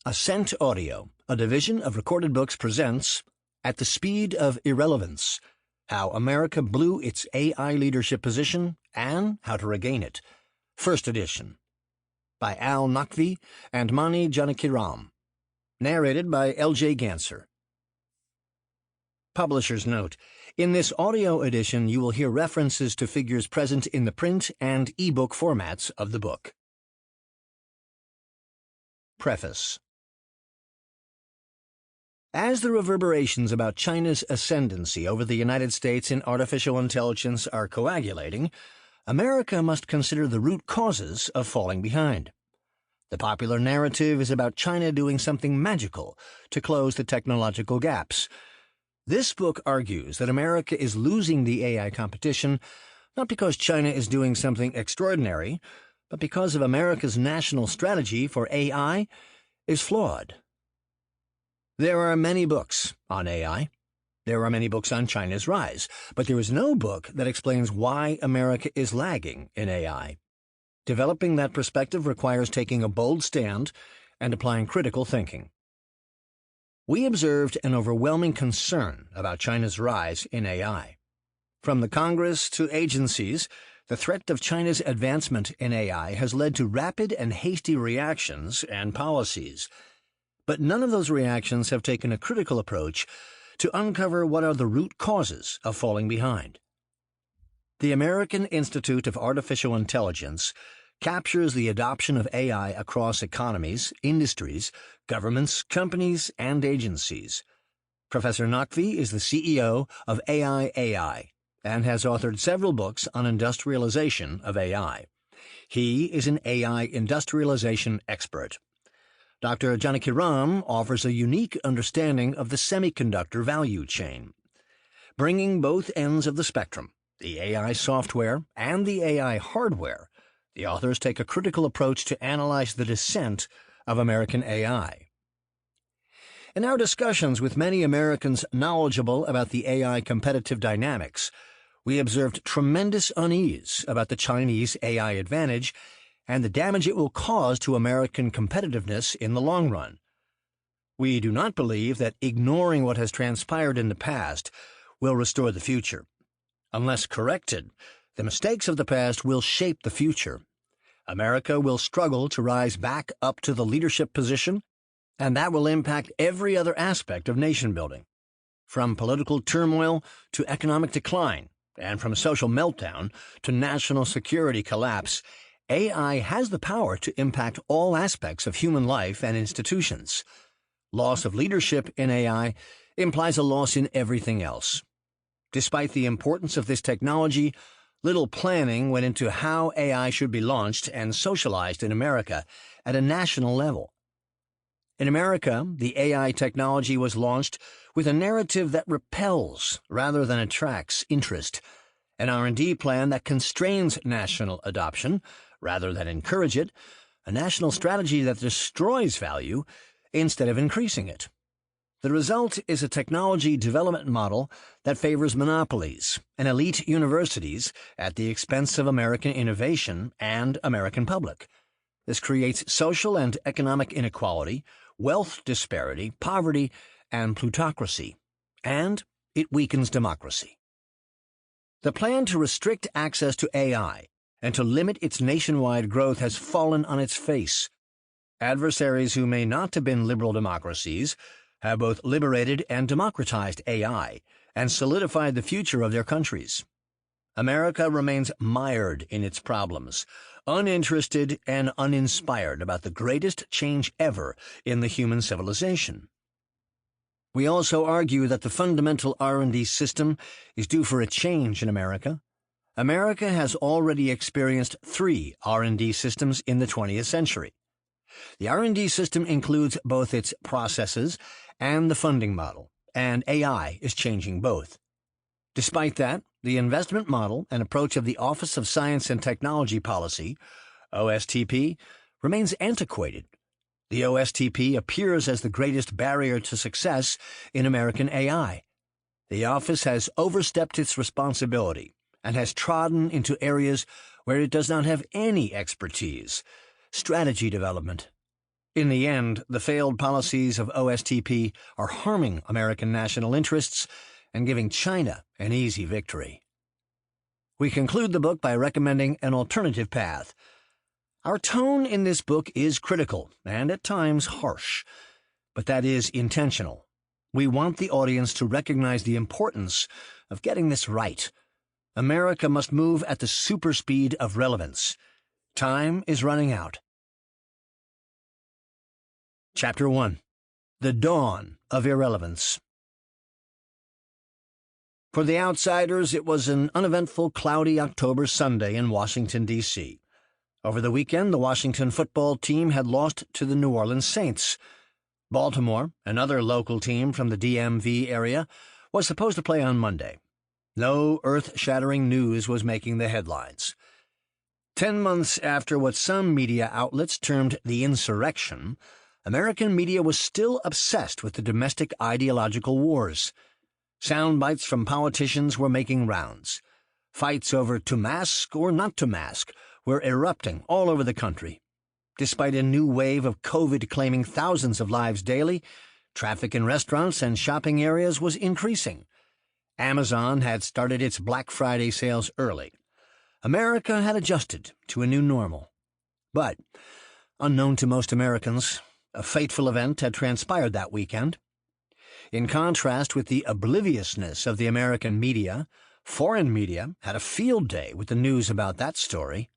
Ascent Audio, a division of Recorded Books, presents At the Speed of Irrelevance, How America Blew Its AI Leadership Position and How to Regain It. First edition. By Al Naqvi and Mani Janakiram. Narrated by L.J. Ganser. Publisher's note: in this audio edition you will hear references to figures present in the print and e-book formats of the book. Preface. As the reverberations about China's ascendancy over the United States in artificial intelligence are coagulating, America must consider the root causes of falling behind. The popular narrative is about China doing something magical to close the technological gaps. This book argues that America is losing the AI competition not because China is doing something extraordinary, but because of America's national strategy for AI is flawed. There are many books on AI. There are many books on China's rise, but there is no book that explains why America is lagging in AI. Developing that perspective requires taking a bold stand and applying critical thinking. We observed an overwhelming concern about China's rise in AI. From the Congress to agencies, the threat of China's advancement in AI has led to rapid and hasty reactions and policies. But none of those reactions have taken a critical approach to uncover what are the root causes of falling behind. The American Institute of Artificial Intelligence captures the adoption of AI across economies, industries, governments, companies, and agencies. Professor Naqvi is the CEO of AI and has authored several books on industrialization of AI. He is an AI industrialization expert. Dr. Janakiram offers a unique understanding of the semiconductor value chain. Bringing both ends of the spectrum, the AI software and the AI hardware, the authors take a critical approach to analyze the descent of American AI. In our discussions with many Americans knowledgeable about the AI competitive dynamics, we observed tremendous unease about the Chinese AI advantage and the damage it will cause to American competitiveness in the long run. We do not believe that ignoring what has transpired in the past will restore the future. Unless corrected, the mistakes of the past will shape the future. America will struggle to rise back up to the leadership position, and that will impact every other aspect of nation-building, from political turmoil to economic decline, and from social meltdown to national security collapse. AI has the power to impact all aspects of human life and institutions. Loss of leadership in AI implies a loss in everything else. Despite the importance of this technology, little planning went into how AI should be launched and socialized in America at a national level. In America, the AI technology was launched with a narrative that repels rather than attracts interest, an R&D plan that constrains national adoption rather than encourage it, a national strategy that destroys value instead of increasing it. The result is a technology development model that favors monopolies and elite universities at the expense of American innovation and American public. This creates social and economic inequality, wealth disparity, poverty, and plutocracy, and it weakens democracy. The plan to restrict access to AI and to limit its nationwide growth has fallen on its face. Adversaries who may not have been liberal democracies have both liberated and democratized AI and solidified the future of their countries. America remains mired in its problems, uninterested and uninspired about the greatest change ever in the human civilization. We also argue that the fundamental R&D system is due for a change in America. America has already experienced 3 R&D systems in the 20th century. The R&D system includes both its processes and the funding model, and AI is changing both. Despite that, the investment model and approach of the Office of Science and Technology Policy, OSTP, remains antiquated. The OSTP appears as the greatest barrier to success in American AI. The office has overstepped its responsibility and has trodden into areas where it does not have any expertise: strategy development. In the end, the failed policies of OSTP are harming American national interests and giving China an easy victory. We conclude the book by recommending an alternative path. Our tone in this book is critical and at times harsh, but that is intentional. We want the audience to recognize the importance of getting this right. America must move at the super speed of relevance. Time is running out. Chapter 1. The Dawn of Irrelevance. For the outsiders, it was an uneventful, cloudy October Sunday in Washington, D.C. Over the weekend, the Washington football team had lost to the New Orleans Saints. Baltimore, another local team from the DMV area, was supposed to play on Monday. No earth-shattering news was making the headlines. 10 months after what some media outlets termed the insurrection, American media was still obsessed with the domestic ideological wars. Sound bites from politicians were making rounds. Fights over to mask or not to mask were erupting all over the country. Despite a new wave of COVID claiming thousands of lives daily, traffic in restaurants and shopping areas was increasing. Amazon had started its Black Friday sales early. America had adjusted to a new normal. But, unknown to most Americans, a fateful event had transpired that weekend. In contrast with the obliviousness of the American media, foreign media had a field day with the news about that story.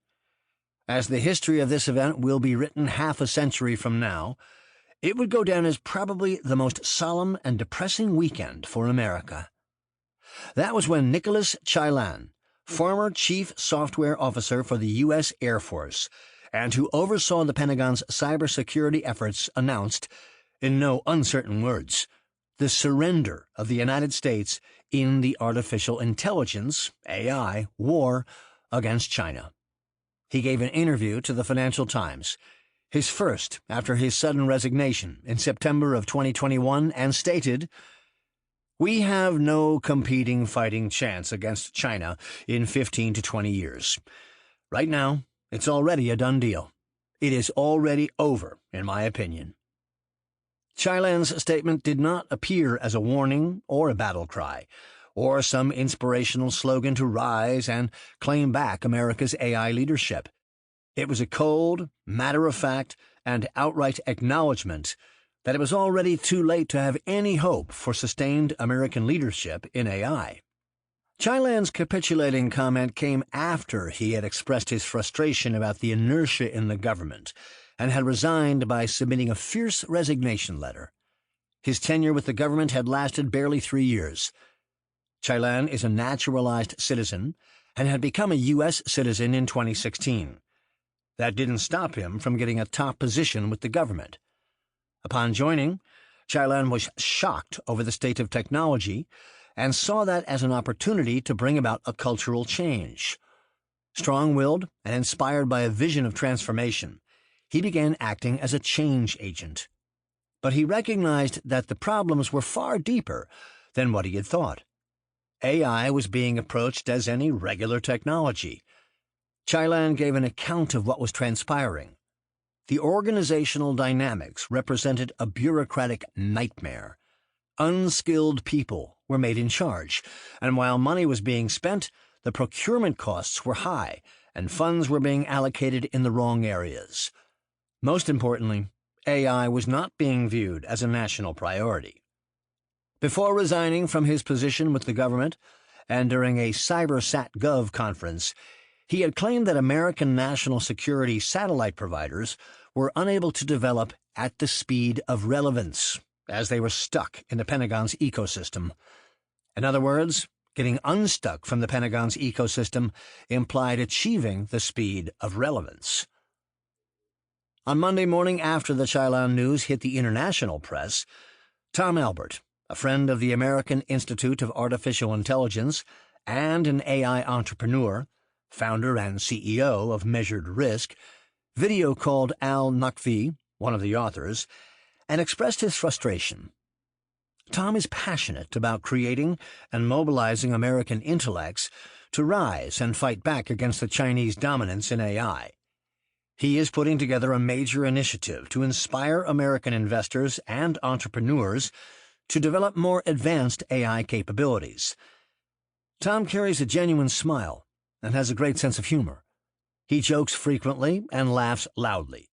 As the history of this event will be written half a century from now, it would go down as probably the most solemn and depressing weekend for America. That was when Nicholas Chilan, former Chief Software Officer for the U.S. Air Force, and who oversaw the Pentagon's cybersecurity efforts, announced, in no uncertain words, the surrender of the United States in the artificial intelligence, AI, war against China. He gave an interview to the Financial Times, his first after his sudden resignation in September of 2021, and stated, "We have no competing fighting chance against China in 15 to 20 years. Right now, it's already a done deal. It is already over, in my opinion." Chilan's statement did not appear as a warning or a battle cry, or some inspirational slogan to rise and claim back America's AI leadership. It was a cold, matter-of-fact, and outright acknowledgement that it was already too late to have any hope for sustained American leadership in AI. Chilan's capitulating comment came after he had expressed his frustration about the inertia in the government and had resigned by submitting a fierce resignation letter. His tenure with the government had lasted barely 3 years. Chilan is a naturalized citizen and had become a U.S. citizen in 2016. That didn't stop him from getting a top position with the government. Upon joining, Chilan was shocked over the state of technology and saw that as an opportunity to bring about a cultural change. Strong-willed and inspired by a vision of transformation, he began acting as a change agent. But he recognized that the problems were far deeper than what he had thought. AI was being approached as any regular technology. Chilan gave an account of what was transpiring. The organizational dynamics represented a bureaucratic nightmare. Unskilled people were made in charge, and while money was being spent, the procurement costs were high, and funds were being allocated in the wrong areas. Most importantly, AI was not being viewed as a national priority. Before resigning from his position with the government, and during a CyberSatGov conference, he had claimed that American national security satellite providers were unable to develop at the speed of relevance, as they were stuck in the Pentagon's ecosystem. In other words, getting unstuck from the Pentagon's ecosystem implied achieving the speed of relevance. On Monday morning, after the Chilan news hit the international press, Tom Albert, a friend of the American Institute of Artificial Intelligence and an AI entrepreneur, founder and CEO of Measured Risk, video called Al Naqvi, one of the authors, and expressed his frustration. Tom is passionate about creating and mobilizing American intellects to rise and fight back against the Chinese dominance in AI. He is putting together a major initiative to inspire American investors and entrepreneurs to develop more advanced AI capabilities. Tom carries a genuine smile and has a great sense of humor. He jokes frequently and laughs loudly.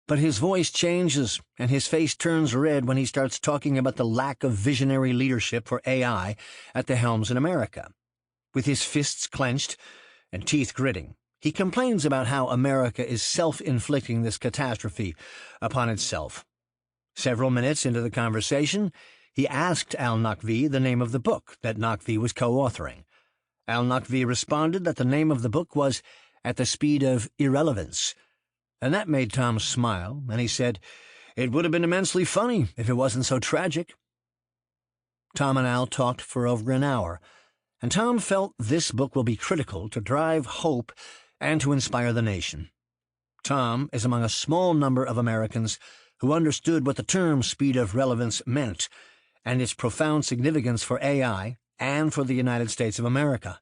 But his voice changes and his face turns red when he starts talking about the lack of visionary leadership for AI at the helms in America. With his fists clenched and teeth gritting, he complains about how America is self-inflicting this catastrophe upon itself. Several minutes into the conversation, he asked Al-Naqvi the name of the book that Naqvi was co-authoring. Al-Naqvi responded that the name of the book was At the Speed of Irrelevance, and that made Tom smile, and he said, "It would have been immensely funny if it wasn't so tragic." Tom and Al talked for over an hour, and Tom felt this book will be critical to drive hope and to inspire the nation. Tom is among a small number of Americans who understood what the term speed of relevance meant and its profound significance for AI and for the United States of America.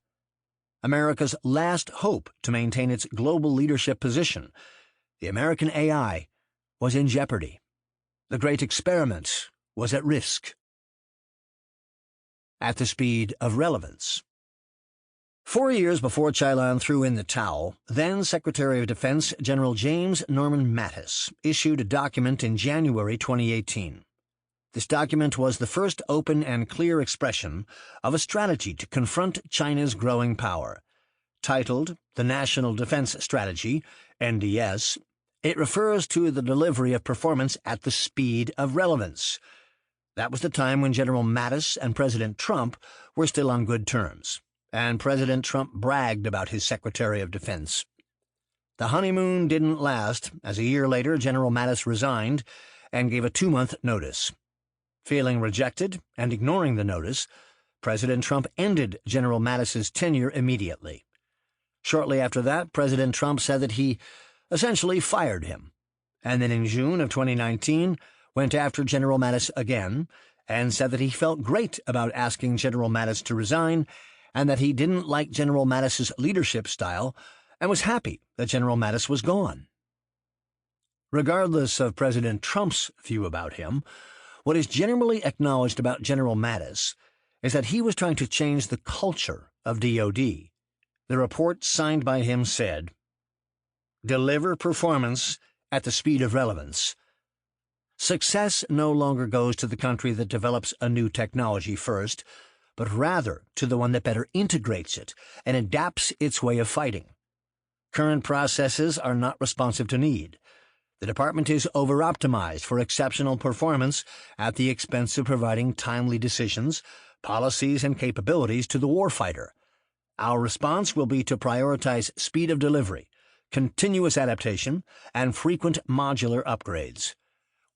America's last hope to maintain its global leadership position, the American AI, was in jeopardy. The great experiment was at risk. At the Speed of Relevance. 4 years before Cylon threw in the towel, then Secretary of Defense General James Norman Mattis issued a document in January 2018. This document was the first open and clear expression of a strategy to confront China's growing power. Titled the National Defense Strategy, NDS, it refers to the delivery of performance at the speed of relevance. That was the time when General Mattis and President Trump were still on good terms, and President Trump bragged about his Secretary of Defense. The honeymoon didn't last, as a year later General Mattis resigned and gave a 2-month notice. Feeling rejected and ignoring the notice, President Trump ended General Mattis's tenure immediately. Shortly after that, President Trump said that he essentially fired him, and then in June of 2019 went after General Mattis again and said that he felt great about asking General Mattis to resign and that he didn't like General Mattis's leadership style and was happy that General Mattis was gone. Regardless of President Trump's view about him, what is generally acknowledged about General Mattis is that he was trying to change the culture of DoD. The report signed by him said, "Deliver performance at the speed of relevance. Success no longer goes to the country that develops a new technology first, but rather to the one that better integrates it and adapts its way of fighting. Current processes are not responsive to need. The department is over-optimized for exceptional performance at the expense of providing timely decisions, policies, and capabilities to the warfighter. Our response will be to prioritize speed of delivery, continuous adaptation, and frequent modular upgrades.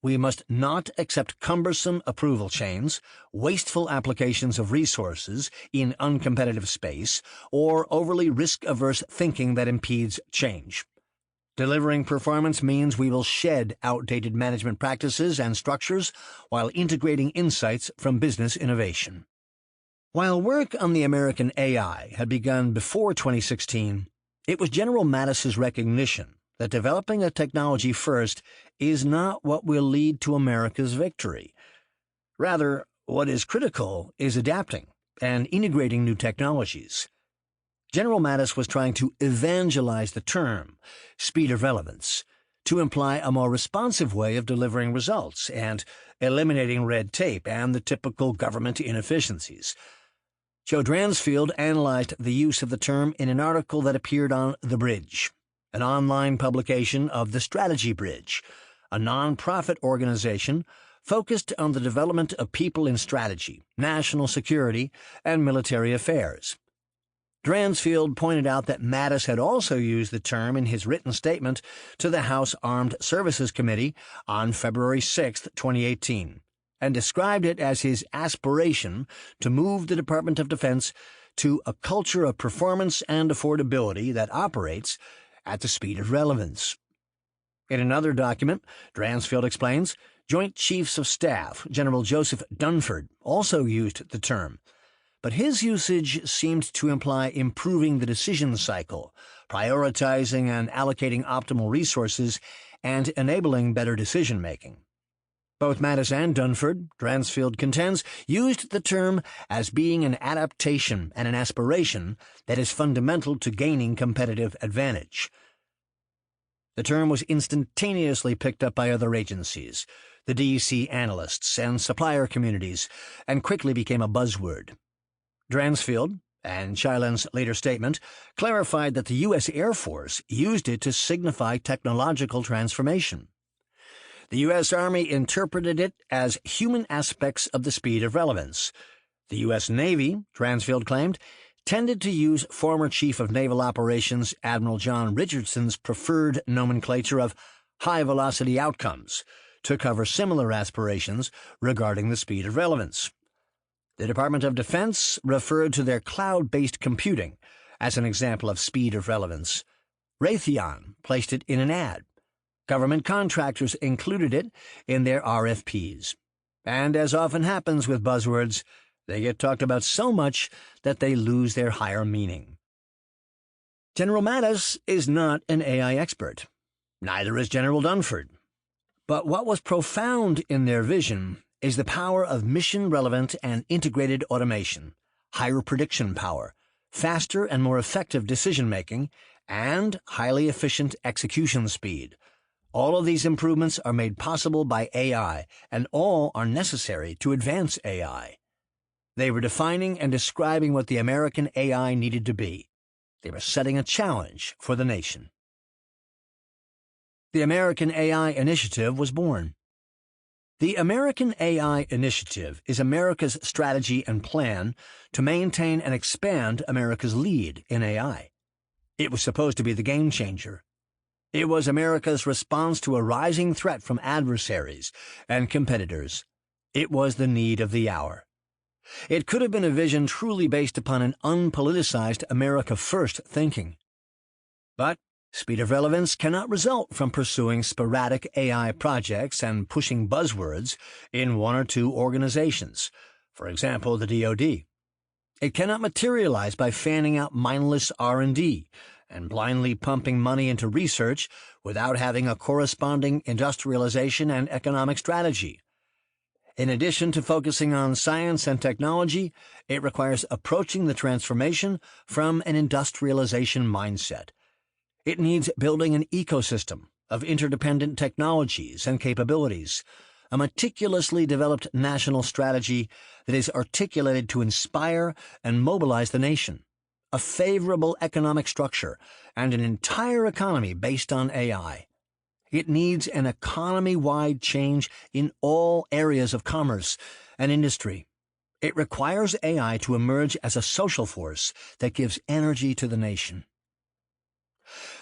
We must not accept cumbersome approval chains, wasteful applications of resources in uncompetitive space, or overly risk-averse thinking that impedes change. Delivering performance means we will shed outdated management practices and structures while integrating insights from business innovation." While work on the American AI had begun before 2016, it was General Mattis's recognition that developing a technology first is not what will lead to America's victory. Rather, what is critical is adapting and integrating new technologies. General Mattis was trying to evangelize the term, speed of relevance, to imply a more responsive way of delivering results and eliminating red tape and the typical government inefficiencies. Joe Dransfield analyzed the use of the term in an article that appeared on The Bridge, an online publication of The Strategy Bridge, a non-profit organization focused on the development of people in strategy, national security, and military affairs. Dransfield pointed out that Mattis had also used the term in his written statement to the House Armed Services Committee on February 6, 2018, and described it as his aspiration to move the Department of Defense to a culture of performance and affordability that operates at the speed of relevance. In another document, Dransfield explains, Joint Chiefs of Staff General Joseph Dunford also used the term. but his usage seemed to imply improving the decision cycle, prioritizing and allocating optimal resources, and enabling better decision-making. Both Mattis and Dunford, Dransfield contends, used the term as being an adaptation and an aspiration that is fundamental to gaining competitive advantage. The term was instantaneously picked up by other agencies, the D.C. analysts and supplier communities, and quickly became a buzzword. Dransfield, and Chilan's later statement, clarified that the U.S. Air Force used it to signify technological transformation. The U.S. Army interpreted it as human aspects of the speed of relevance. The U.S. Navy, Dransfield claimed, tended to use former Chief of Naval Operations Admiral John Richardson's preferred nomenclature of high-velocity outcomes to cover similar aspirations regarding the speed of relevance. The Department of Defense referred to their cloud-based computing as an example of speed of relevance. Raytheon placed it in an ad. Government contractors included it in their RFPs. And as often happens with buzzwords, they get talked about so much that they lose their higher meaning. General Mattis is not an AI expert. Neither is General Dunford. But what was profound in their vision is the power of mission-relevant and integrated automation, higher prediction power, faster and more effective decision-making, and highly efficient execution speed. All of these improvements are made possible by AI, and all are necessary to advance AI. They were defining and describing what the American AI needed to be. They were setting a challenge for the nation. The American AI Initiative was born. The American AI Initiative is America's strategy and plan to maintain and expand America's lead in AI. It was supposed to be the game changer. It was America's response to a rising threat from adversaries and competitors. It was the need of the hour. It could have been a vision truly based upon an unpoliticized America First thinking. But speed of relevance cannot result from pursuing sporadic AI projects and pushing buzzwords in one or two organizations, for example, the DoD. It cannot materialize by fanning out mindless R&D and blindly pumping money into research without having a corresponding industrialization and economic strategy. In addition to focusing on science and technology, it requires approaching the transformation from an industrialization mindset. It needs building an ecosystem of interdependent technologies and capabilities, a meticulously developed national strategy that is articulated to inspire and mobilize the nation, a favorable economic structure, and an entire economy based on AI. It needs an economy-wide change in all areas of commerce and industry. It requires AI to emerge as a social force that gives energy to the nation.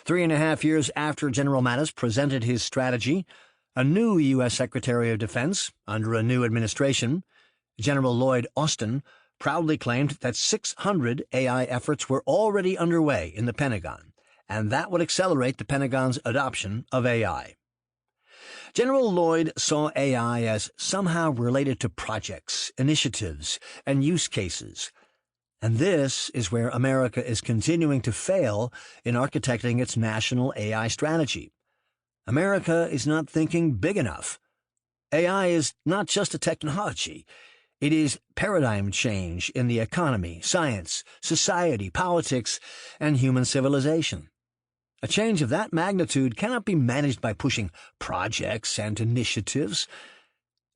3.5 years after General Mattis presented his strategy, a new U.S. Secretary of Defense, under a new administration, General Lloyd Austin, proudly claimed that 600 AI efforts were already underway in the Pentagon, and that would accelerate the Pentagon's adoption of AI. General Lloyd saw AI as somehow related to projects, initiatives, and use cases. And this is where America is continuing to fail in architecting its national AI strategy. America is not thinking big enough. AI is not just a technology. It is paradigm change in the economy, science, society, politics, and human civilization. A change of that magnitude cannot be managed by pushing projects and initiatives.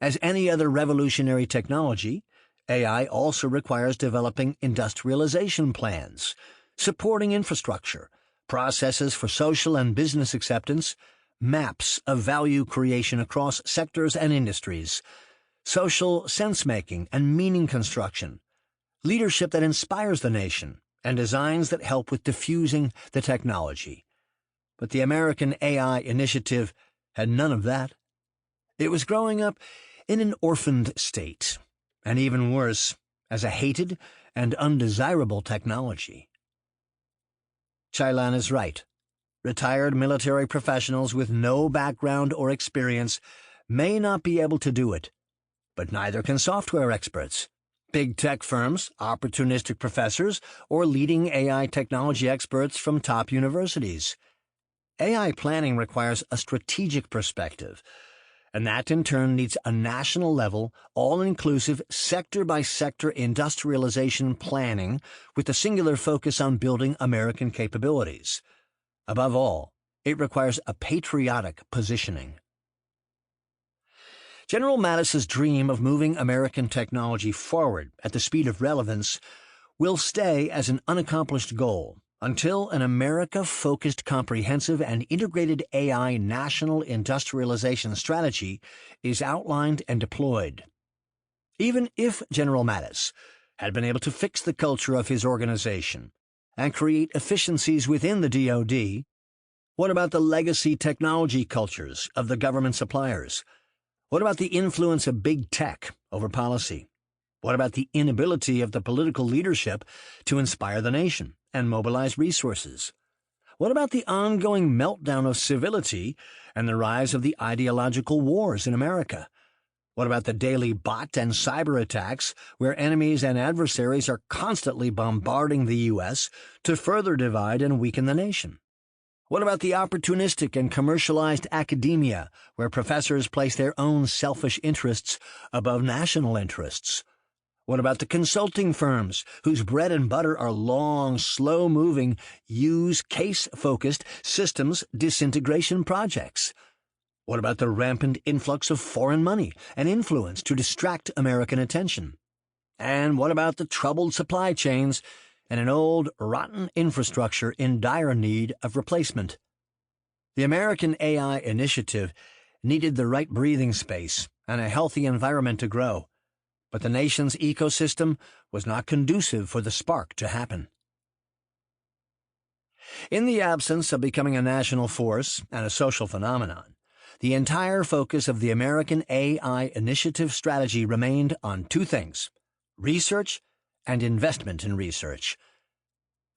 As any other revolutionary technology, AI also requires developing industrialization plans, supporting infrastructure, processes for social and business acceptance, maps of value creation across sectors and industries, social sense-making and meaning construction, leadership that inspires the nation, and designs that help with diffusing the technology. But the American AI Initiative had none of that. It was growing up in an orphaned state, and even worse, as a hated and undesirable technology. Chilan is right. Retired military professionals with no background or experience may not be able to do it, but neither can software experts. Big tech firms, opportunistic professors, or leading AI technology experts from top universities. AI planning requires a strategic perspective, and that in turn needs a national-level, all-inclusive, sector-by-sector industrialization planning with a singular focus on building American capabilities. Above all, it requires a patriotic positioning. General Mattis's dream of moving American technology forward at the speed of relevance will stay as an unaccomplished goal until an America-focused, comprehensive, and integrated AI national industrialization strategy is outlined and deployed. Even if General Mattis had been able to fix the culture of his organization and create efficiencies within the DoD, what about the legacy technology cultures of the government suppliers? What about the influence of big tech over policy? What about the inability of the political leadership to inspire the nation and mobilize resources? What about the ongoing meltdown of civility and the rise of the ideological wars in America? What about the daily bot and cyber attacks where enemies and adversaries are constantly bombarding the U.S. to further divide and weaken the nation? What about the opportunistic and commercialized academia, where professors place their own selfish interests above national interests? What about the consulting firms, whose bread and butter are long, slow-moving, case-focused systems disintegration projects? What about the rampant influx of foreign money and influence to distract American attention? And what about the troubled supply chains and an old, rotten infrastructure in dire need of replacement? The American AI initiative needed the right breathing space and a healthy environment to grow, but the nation's ecosystem was not conducive for the spark to happen. In the absence of becoming a national force and a social phenomenon, the entire focus of the American AI initiative strategy remained on two things: research and investment in research.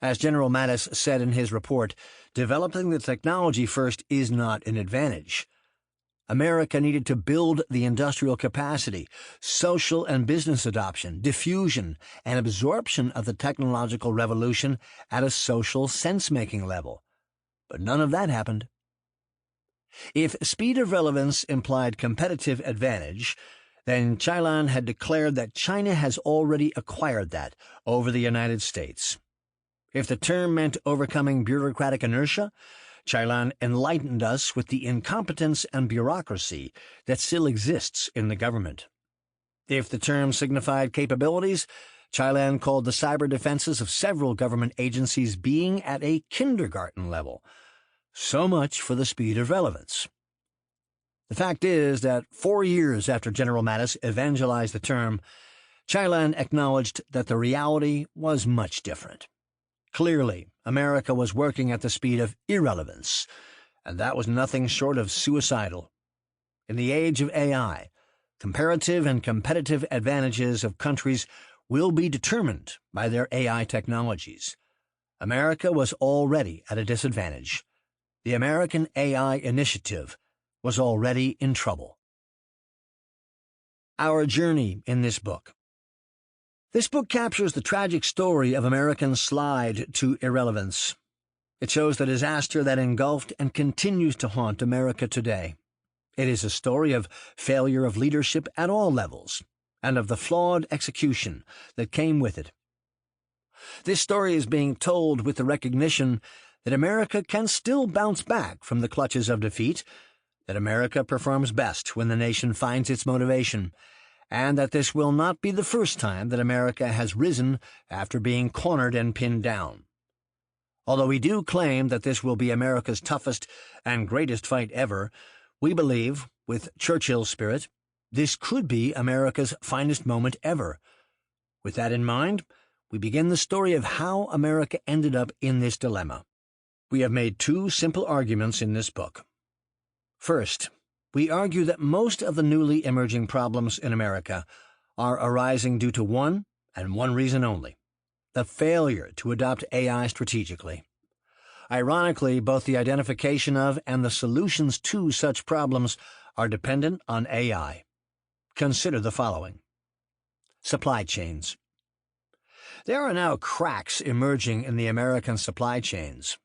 As General Mattis said in his report, developing the technology first is not an advantage. America needed to build the industrial capacity, social and business adoption, diffusion, and absorption of the technological revolution at a social sense-making level. But none of that happened. If speed of relevance implied competitive advantage, then Chilan had declared that China has already acquired that over the United States. If the term meant overcoming bureaucratic inertia, Chilan enlightened us with the incompetence and bureaucracy that still exists in the government. If the term signified capabilities, Chilan called the cyber defenses of several government agencies being at a kindergarten level. So much for the speed of relevance. The fact is that 4 years after General Mattis evangelized the term, Chilan acknowledged that the reality was much different. Clearly, America was working at the speed of irrelevance, and that was nothing short of suicidal. In the age of AI, comparative and competitive advantages of countries will be determined by their AI technologies. America was already at a disadvantage. The American AI initiative was already in trouble. Our journey in this book. This book captures the tragic story of America's slide to irrelevance. It shows the disaster that engulfed and continues to haunt America today. It is a story of failure of leadership at all levels, and of the flawed execution that came with it. This story is being told with the recognition that America can still bounce back from the clutches of defeat, that America performs best when the nation finds its motivation, and that this will not be the first time that America has risen after being cornered and pinned down. Although we do claim that this will be America's toughest and greatest fight ever, we believe, with Churchill's spirit, this could be America's finest moment ever. With that in mind, we begin the story of how America ended up in this dilemma. We have made two simple arguments in this book. First, we argue that most of the newly emerging problems in America are arising due to one and one reason only: the failure to adopt AI strategically. Ironically, both the identification of and the solutions to such problems are dependent on AI. Consider the following. Supply chains. There are now cracks emerging in the American supply chains.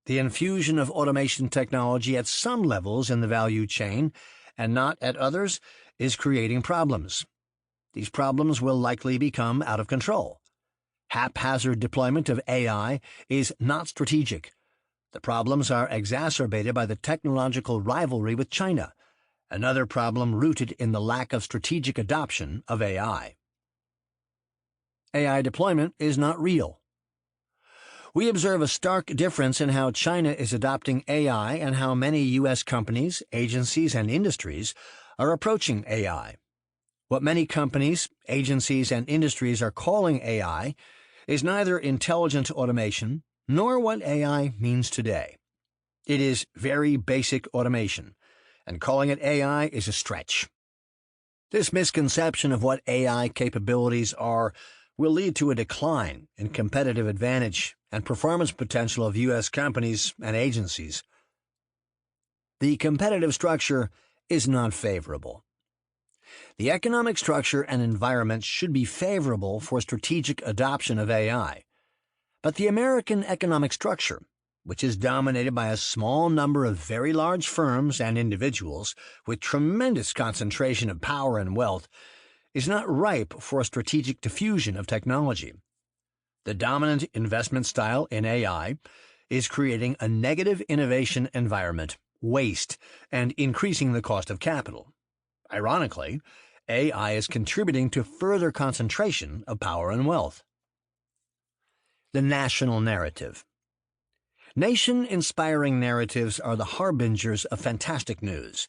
The infusion of automation technology at some levels in the value chain, and not at others, is creating problems. These problems will likely become out of control. Haphazard deployment of AI is not strategic. The problems are exacerbated by the technological rivalry with China, another problem rooted in the lack of strategic adoption of AI. AI deployment is not real. We observe a stark difference in how China is adopting AI and how many U.S. companies, agencies, and industries are approaching AI. What many companies, agencies, and industries are calling AI is neither intelligent automation nor what AI means today. It is very basic automation, and calling it AI is a stretch. This misconception of what AI capabilities are will lead to a decline in competitive advantage and performance potential of U.S. companies and agencies. The competitive structure is not favorable. The economic structure and environment should be favorable for strategic adoption of AI. But the American economic structure, which is dominated by a small number of very large firms and individuals with tremendous concentration of power and wealth, is not ripe for a strategic diffusion of technology. The dominant investment style in AI is creating a negative innovation environment, waste, and increasing the cost of capital. Ironically, AI is contributing to further concentration of power and wealth. The national narrative. Nation-inspiring narratives are the harbingers of fantastic news.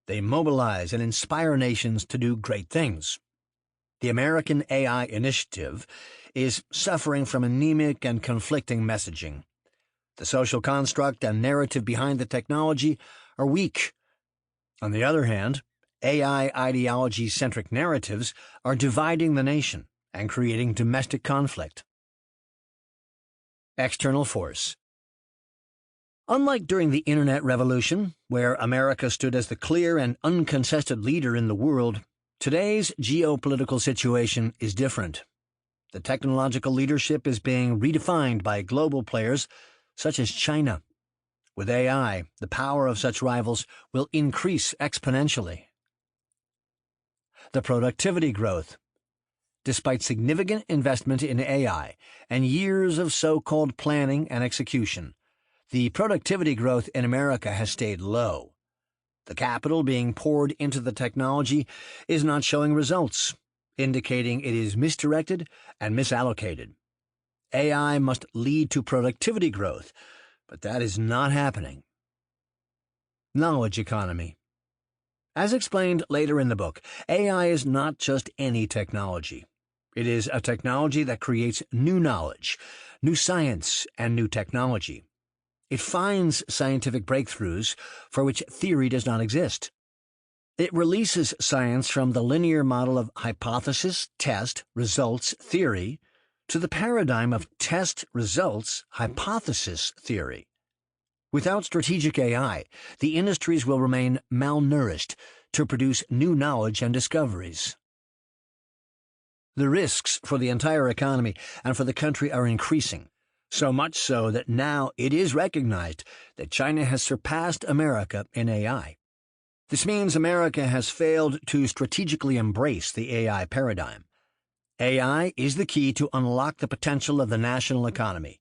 They mobilize and inspire nations to do great things. The American AI initiative is suffering from anemic and conflicting messaging. The social construct and narrative behind the technology are weak. On the other hand, AI ideology-centric narratives are dividing the nation and creating domestic conflict. External force. Unlike during the Internet revolution, where America stood as the clear and uncontested leader in the world, today's geopolitical situation is different. The technological leadership is being redefined by global players such as China. With AI, the power of such rivals will increase exponentially. The productivity growth. Despite significant investment in AI and years of so-called planning and execution, the productivity growth in America has stayed low. The capital being poured into the technology is not showing results, indicating it is misdirected and misallocated. AI must lead to productivity growth, but that is not happening. Knowledge economy. As explained later in the book, AI is not just any technology. It is a technology that creates new knowledge, new science, and new technology. It finds scientific breakthroughs for which theory does not exist. It releases science from the linear model of hypothesis, test, results, theory to the paradigm of test, results, hypothesis, theory. Without strategic AI, the industries will remain malnourished to produce new knowledge and discoveries. The risks for the entire economy and for the country are increasing, so much so that now it is recognized that China has surpassed America in AI. This means America has failed to strategically embrace the AI paradigm. AI is the key to unlock the potential of the national economy.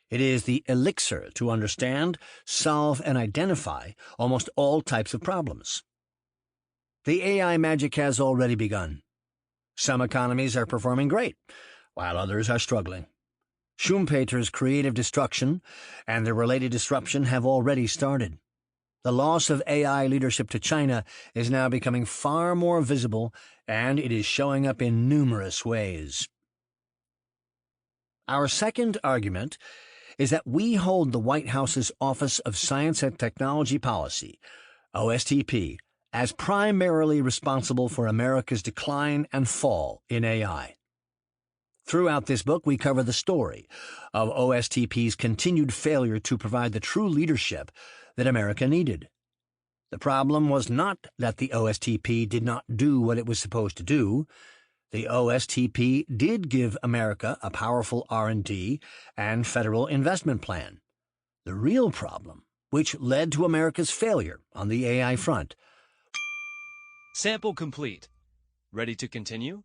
It is the elixir to understand, solve, and identify almost all types of problems. The AI magic has already begun. Some economies are performing great, while others are struggling. Schumpeter's creative destruction and the related disruption have already started. The loss of AI leadership to China is now becoming far more visible, and it is showing up in numerous ways. Our second argument is that we hold the White House's Office of Science and Technology Policy, OSTP, as primarily responsible for America's decline and fall in AI. Throughout this book, we cover the story of OSTP's continued failure to provide the true leadership that America needed. The problem was not that the OSTP did not do what it was supposed to do. The OSTP did give America a powerful R&D and federal investment plan. The real problem, which led to America's failure on the AI front. Sample complete. Ready to continue?